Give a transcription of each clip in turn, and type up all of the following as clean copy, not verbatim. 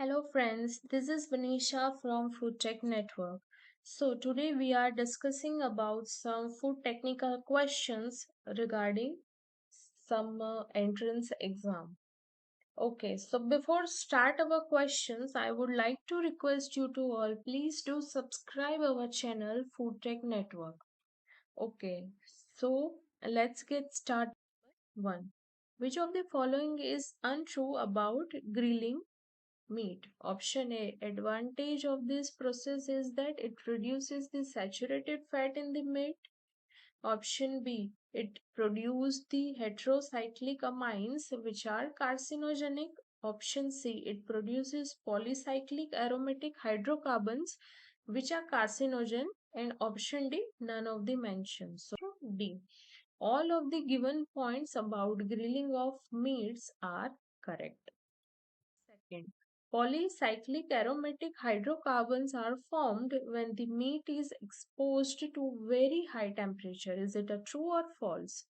Hello friends, this is Vanisha from Food Tech Network. So today we are discussing about some food technical questions regarding some entrance exam. Okay, so before start our questions, I would like to request you to all please do subscribe our channel Food Tech Network. Okay, so let's get started. One. Which of the following is untrue about grilling meat? Option A. Advantage of this process is that it reduces the saturated fat in the meat. Option B. It produces the heterocyclic amines which are carcinogenic. Option C. It produces polycyclic aromatic hydrocarbons which are carcinogen. And option D. None of the mentioned. So D. All of the given points about grilling of meats are correct. Second, polycyclic aromatic hydrocarbons are formed when the meat is exposed to very high temperature. Is it a true or false?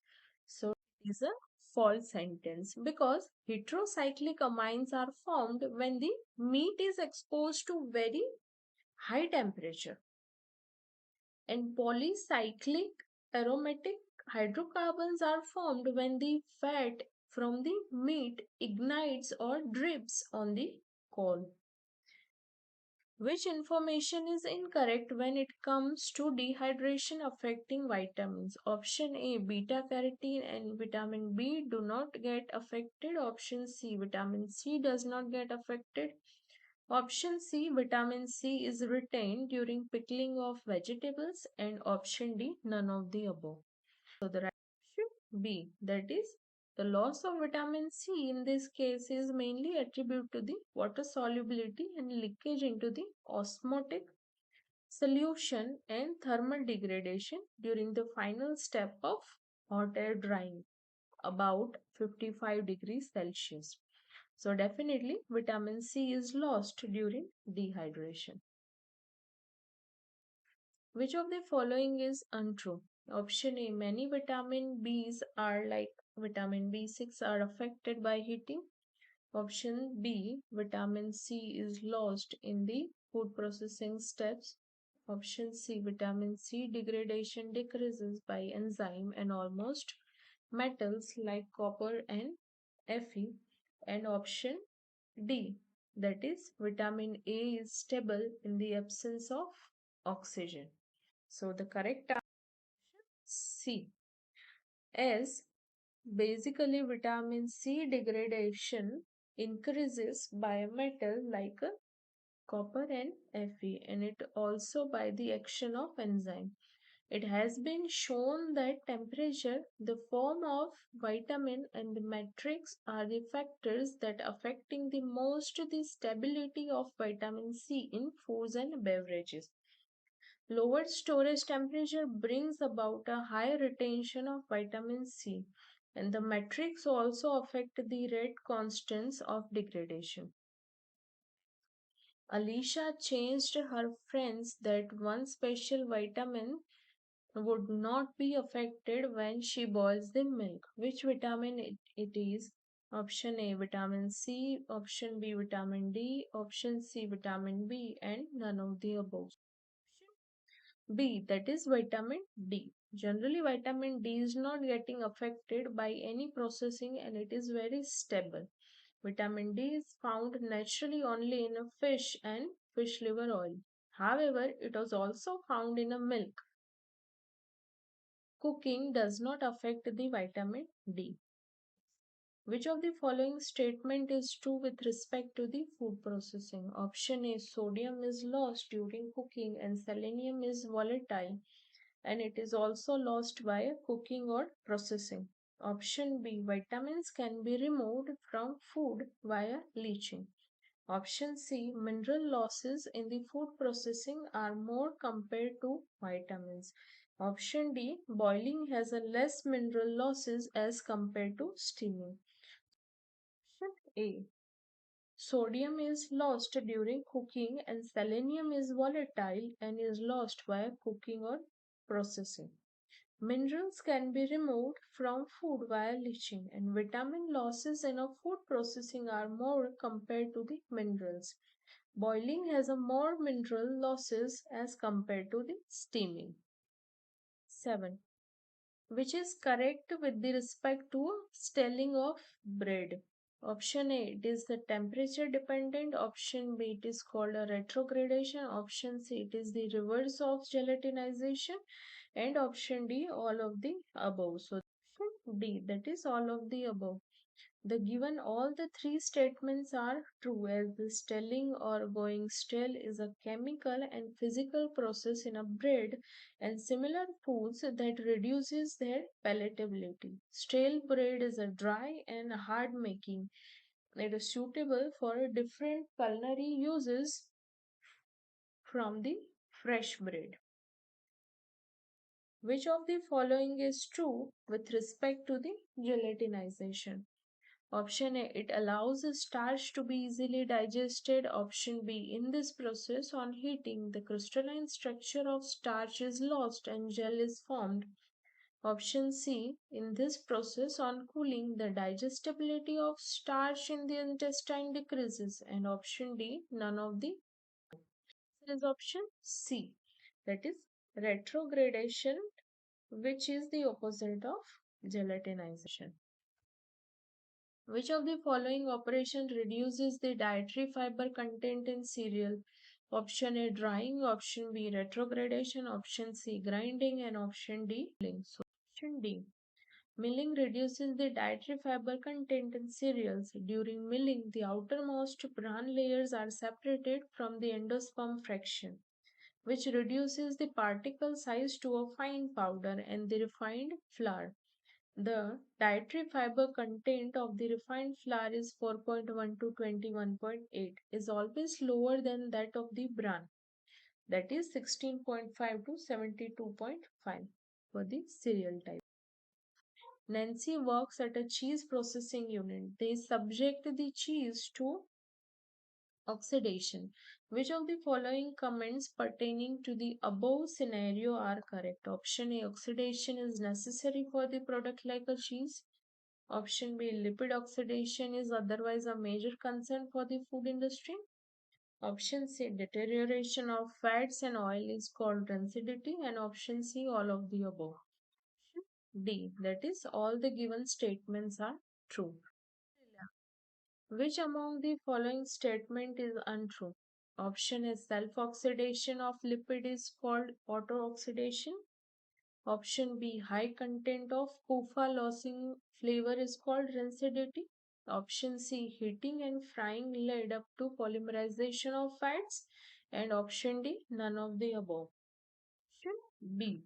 So it is a false sentence because heterocyclic amines are formed when the meat is exposed to very high temperature, and polycyclic aromatic hydrocarbons are formed when the fat from the meat ignites or drips on the coal. Which information is incorrect when it comes to dehydration affecting vitamins? Option A, beta carotene and vitamin B do not get affected. Option C, vitamin C does not get affected. Option C, vitamin C is retained during pickling of vegetables. And option D, none of the above. So the right option B, that is the loss of vitamin C in this case is mainly attributed to the water solubility and leakage into the osmotic solution and thermal degradation during the final step of hot air drying about 55 degrees Celsius. So definitely vitamin C is lost during dehydration. Which of the following is untrue? Option A. Many vitamin Bs are like vitamin B6 are affected by heating. Option B. Vitamin C is lost in the food processing steps. Option C. Vitamin C degradation decreases by enzyme and almost metals like copper and Fe. And option D. That is vitamin A is stable in the absence of oxygen. So the correct answer C. As basically vitamin C degradation increases by a metal like a copper and Fe, and it also by the action of enzyme. It has been shown that temperature, the form of vitamin and the matrix are the factors that affecting the most the stability of vitamin C in foods and beverages. Lower storage temperature brings about a high retention of vitamin C, and the matrix also affect the rate constants of degradation. Alicia changed her friends that one special vitamin would not be affected when she boils the milk. Which vitamin it is? Option A vitamin C, option B vitamin D, option C vitamin B, and none of the above. B, that is vitamin D. Generally, vitamin D is not getting affected by any processing and it is very stable. Vitamin D is found naturally only in a fish and fish liver oil. However, it is also found in a milk. Cooking does not affect the vitamin D. Which of the following statement is true with respect to the food processing? Option A, sodium is lost during cooking and selenium is volatile and it is also lost by cooking or processing. Option B, vitamins can be removed from food via leaching. Option C, mineral losses in the food processing are more compared to vitamins. Option D, boiling has a less mineral losses as compared to steaming. Option A, sodium is lost during cooking and selenium is volatile and is lost via cooking or processing. Minerals can be removed from food via leaching, and vitamin losses in a food processing are more compared to the minerals. Boiling has a more mineral losses as compared to the steaming. 7. Which is correct with the respect to stelling of bread? Option A, it is the temperature dependent. Option B, it is called a retrogradation. Option C, it is the reverse of gelatinization. And option D, all of the above. So option D, that is all of the above. The given all the three statements are true, as the stelling or going stale is a chemical and physical process in a bread and similar foods that reduces their palatability. Stale bread is a dry and hard making. It is suitable for different culinary uses from the fresh bread. Which of the following is true with respect to the gelatinization? Option A, it allows the starch to be easily digested. Option B, in this process on heating, the crystalline structure of starch is lost and gel is formed. Option C, in this process on cooling, the digestibility of starch in the intestine decreases. And option D, none of the is option C, that is retrogradation, which is the opposite of gelatinization. Which of the following operation reduces the dietary fiber content in cereal? Option A, drying. Option B, retrogradation. Option C, grinding. And option D, milling. So option D, milling reduces the dietary fiber content in cereals. During milling, the outermost bran layers are separated from the endosperm fraction, which reduces the particle size to a fine powder and the refined flour. The dietary fiber content of the refined flour is 4.1 to 21.8 is always lower than that of the bran, that is 16.5 to 72.5 for the cereal type. Nancy works at a cheese processing unit. They subject the cheese to oxidation. Which of the following comments pertaining to the above scenario are correct? Option A, oxidation is necessary for the product like a cheese. Option B, lipid oxidation is otherwise a major concern for the food industry. Option C, deterioration of fats and oil is called rancidity. And option C, all of the above. D, that is all the given statements are true. Which among the following statement is untrue? Option A, self-oxidation of lipid is called auto-oxidation. Option B, high content of PUFA losing flavor is called rancidity. Option C, heating and frying led up to polymerization of fats. And option D, none of the above. Option B,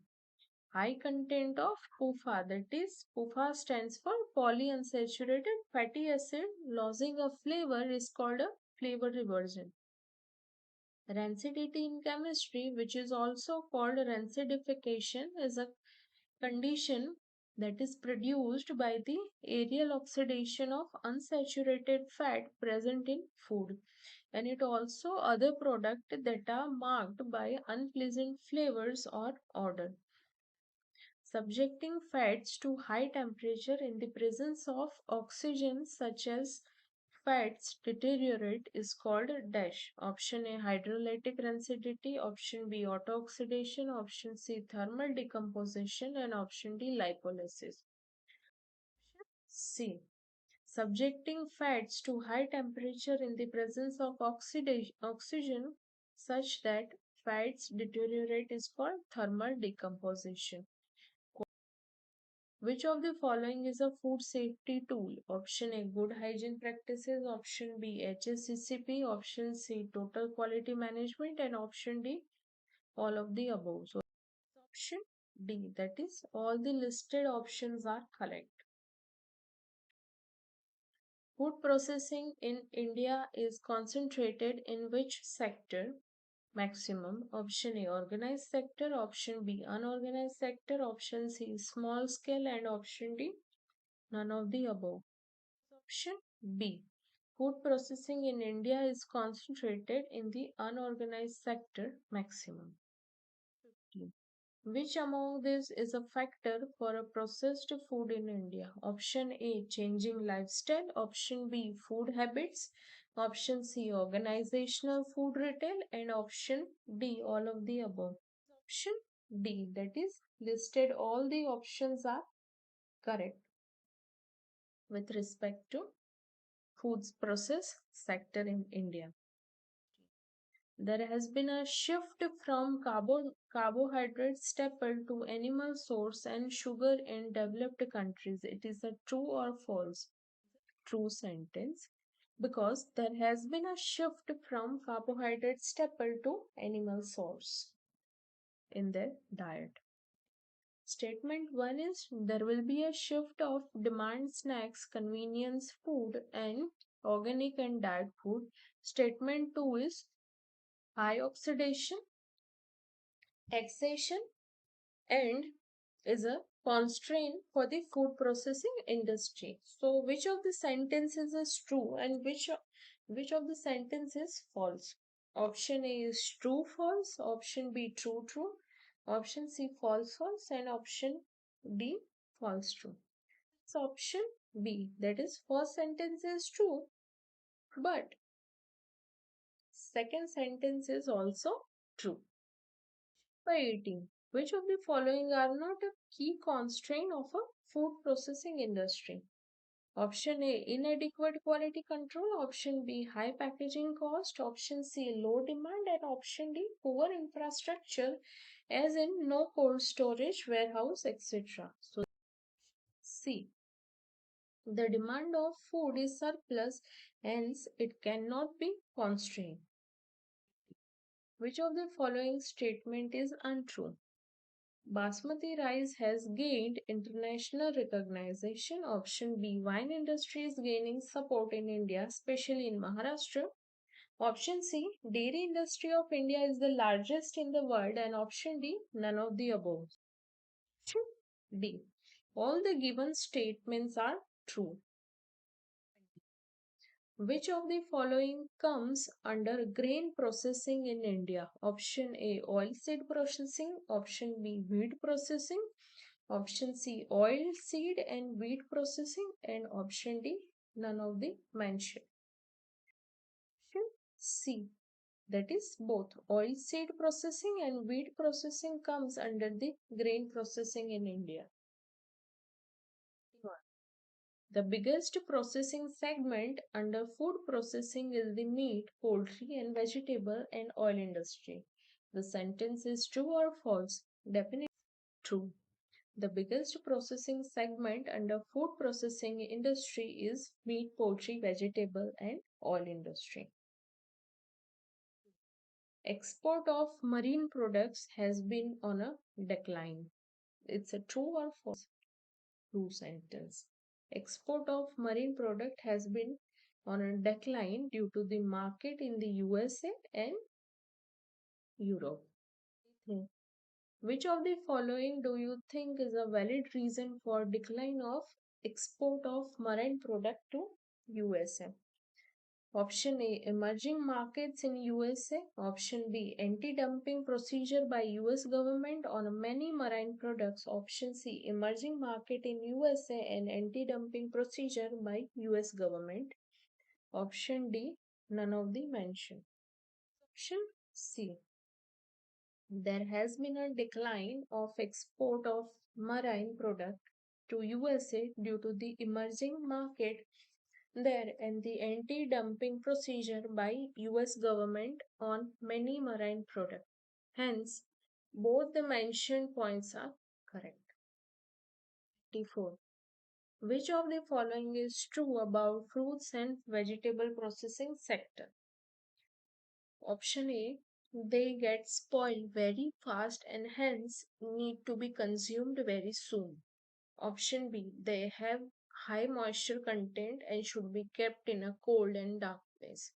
high content of PUFA, that is PUFA stands for polyunsaturated fatty acid losing a flavor is called a flavor reversion. Rancidity in chemistry, which is also called rancidification, is a condition that is produced by the aerial oxidation of unsaturated fat present in food, and it also other products that are marked by unpleasant flavors or odor. Subjecting fats to high temperature in the presence of oxygen such as fats deteriorate is called dash. Option A, hydrolytic rancidity. Option B, autooxidation. Option C, thermal decomposition. And option D, lipolysis. C, subjecting fats to high temperature in the presence of oxygen such that fats deteriorate is called thermal decomposition. Which of the following is a food safety tool? Option A, good hygiene practices. Option B, HACCP. Option C, total quality management. And option D, all of the above. So option D, that is all the listed options are correct. Food processing in India is concentrated in which sector? Maximum. Option A, organized sector. Option B, unorganized sector. Option C, small scale. And option D, none of the above. Option B. Food processing in India is concentrated in the unorganized sector maximum. Which among these is a factor for a processed food in India? Option A, changing lifestyle. Option B, food habits. Option C, organizational food retail. And option D, all of the above. Option D, that is listed, all the options are correct with respect to foods process sector in India. There has been a shift from carbohydrate staple to animal source and sugar in developed countries. It is a true or false? True sentence, because there has been a shift from carbohydrate staple to animal source in their diet. Statement 1 is there will be a shift of demand snacks, convenience food, and organic and diet food. Statement 2 is high oxidation, taxation, and is a constraint for the food processing industry. So, which of the sentences is true and which of the sentence is false? Option A is true false, option B true true, option C false false, and option D false true. So option B, that is first sentence is true, but second sentence is also true. By eating, which of the following are not a key constraint of a food processing industry? Option A, inadequate quality control. Option B, high packaging cost. Option C, low demand. And option D, poor infrastructure, as in no cold storage, warehouse, etc. So C, the demand of food is surplus, hence it cannot be constrained. Which of the following statement is untrue? Basmati rice has gained international recognition. Option B, wine industry is gaining support in India, especially in Maharashtra. Option C, dairy industry of India is the largest in the world. And option D, none of the above. Option D, all the given statements are true. Which of the following comes under grain processing in India? Option A, oilseed processing. Option B, wheat processing. Option C, oil seed and wheat processing. And option D, none of the mentioned. Option C, that is both oil seed processing and wheat processing comes under the grain processing in India. The biggest processing segment under food processing is the meat, poultry, and vegetable and oil industry. The sentence is true or false? Definitely true. The biggest processing segment under food processing industry is meat, poultry, vegetable, and oil industry. Export of marine products has been on a decline. It's a true or false? True sentence. Export of marine product has been on a decline due to the market in the USA and Europe. Hmm. Which of the following do you think is a valid reason for decline of export of marine product to USA? Option A, emerging markets in USA. Option B, anti-dumping procedure by US government on many marine products. Option C, emerging market in USA and anti-dumping procedure by US government. Option D, none of the mentioned. Option C, there has been a decline of export of marine product to USA due to the emerging market there and the anti-dumping procedure by US government on many marine products. Hence, both the mentioned points are correct. 24. Which of the following is true about fruits and vegetable processing sector? Option A, they get spoiled very fast and hence need to be consumed very soon. Option B, they have high moisture content and should be kept in a cold and dark place.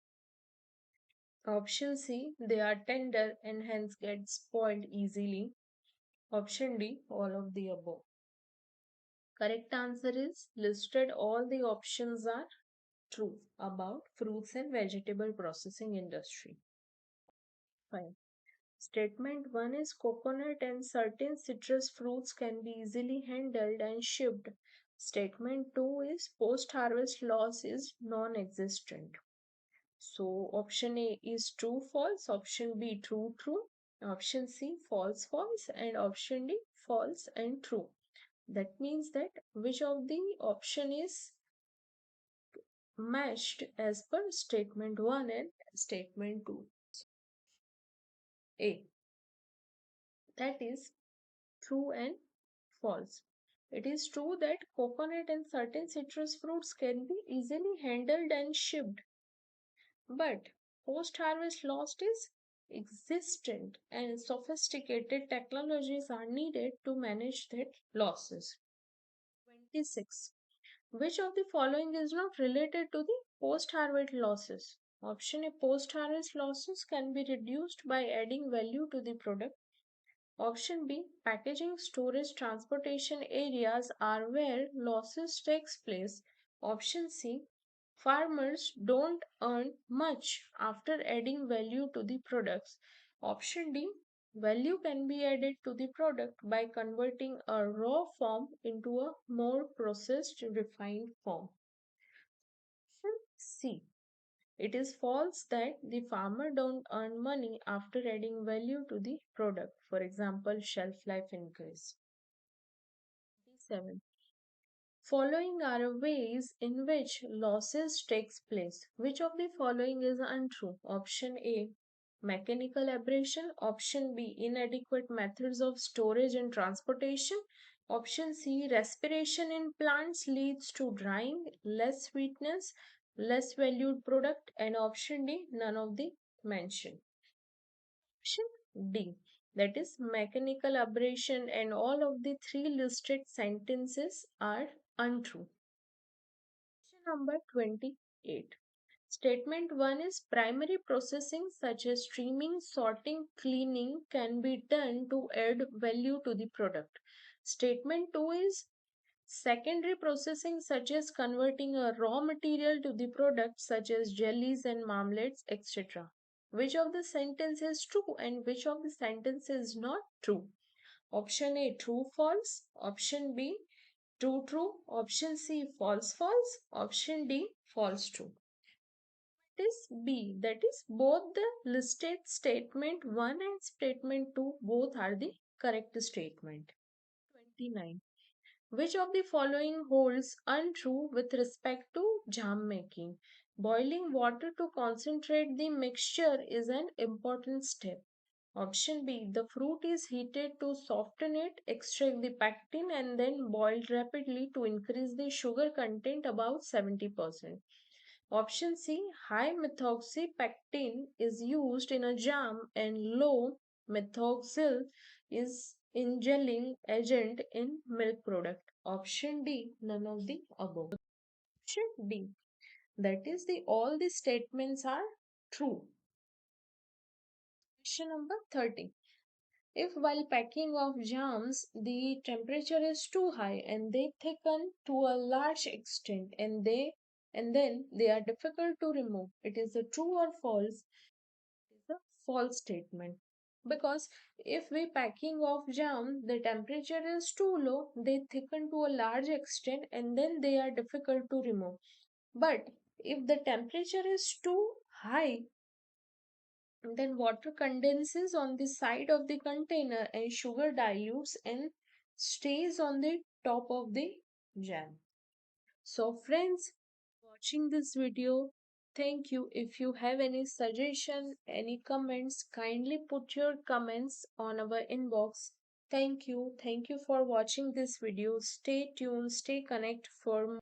Option C, they are tender and hence get spoiled easily. Option D, all of the above. Correct answer is listed, all the options are true about fruits and vegetable processing industry. Fine. Statement 1 is coconut and certain citrus fruits can be easily handled and shipped. Statement 2 is post harvest loss is non existent. So option A is true false, option B true true, option C false false, and option D false and true. That means that which of the option is matched as per statement 1 and statement 2. A, that is true and false. It is true that coconut and certain citrus fruits can be easily handled and shipped, but post harvest loss is existent and sophisticated technologies are needed to manage that losses. 26. Which of the following is not related to the post harvest losses? Option A, post harvest losses can be reduced by adding value to the product. Option B, packaging, storage, transportation areas are where losses takes place. Option C, farmers don't earn much after adding value to the products. Option D, value can be added to the product by converting a raw form into a more processed refined form. Option C, it is false that the farmer don't earn money after adding value to the product. For example, shelf life increase. 7. Following are ways in which losses takes place. Which of the following is untrue? Option A, mechanical abrasion. Option B, inadequate methods of storage and transportation. Option C, respiration in plants leads to drying, less sweetness, less valued product. And option D, none of the mentioned. Option D, that is mechanical aberration, and all of the three listed sentences are untrue. Question number 28. Statement 1 is primary processing such as streaming, sorting, cleaning can be done to add value to the product. Statement 2 is secondary processing such as converting a raw material to the product such as jellies and marmalades, etc. Which of the sentence is true and which of the sentence is not true? Option A, true false. Option B, true true. Option C, false false. Option D, false true. It is B, that is both the listed statement 1 and statement 2 both are the correct statement. 29. Which of the following holds untrue with respect to jam making? Boiling water to concentrate the mixture is an important step. Option B, the fruit is heated to soften it, extract the pectin, and then boiled rapidly to increase the sugar content above 70%. Option C, high methoxypectin is used in a jam and low methoxyl is in gelling agent in milk product. Option D, none of the above. Option D, that is the all the statements are true. Question number 30. If while packing of jams the temperature is too high and they thicken to a large extent and then they are difficult to remove, it is a true or false? It is a false statement. Because if we packing of jam the temperature is too low, they thicken to a large extent and then they are difficult to remove. But if the temperature is too high, then water condenses on the side of the container and sugar dilutes and stays on the top of the jam. So friends, watching this video, thank you. If you have any suggestion, any comments, kindly put your comments on our inbox. Thank you. Thank you for watching this video. Stay tuned, stay connected for more.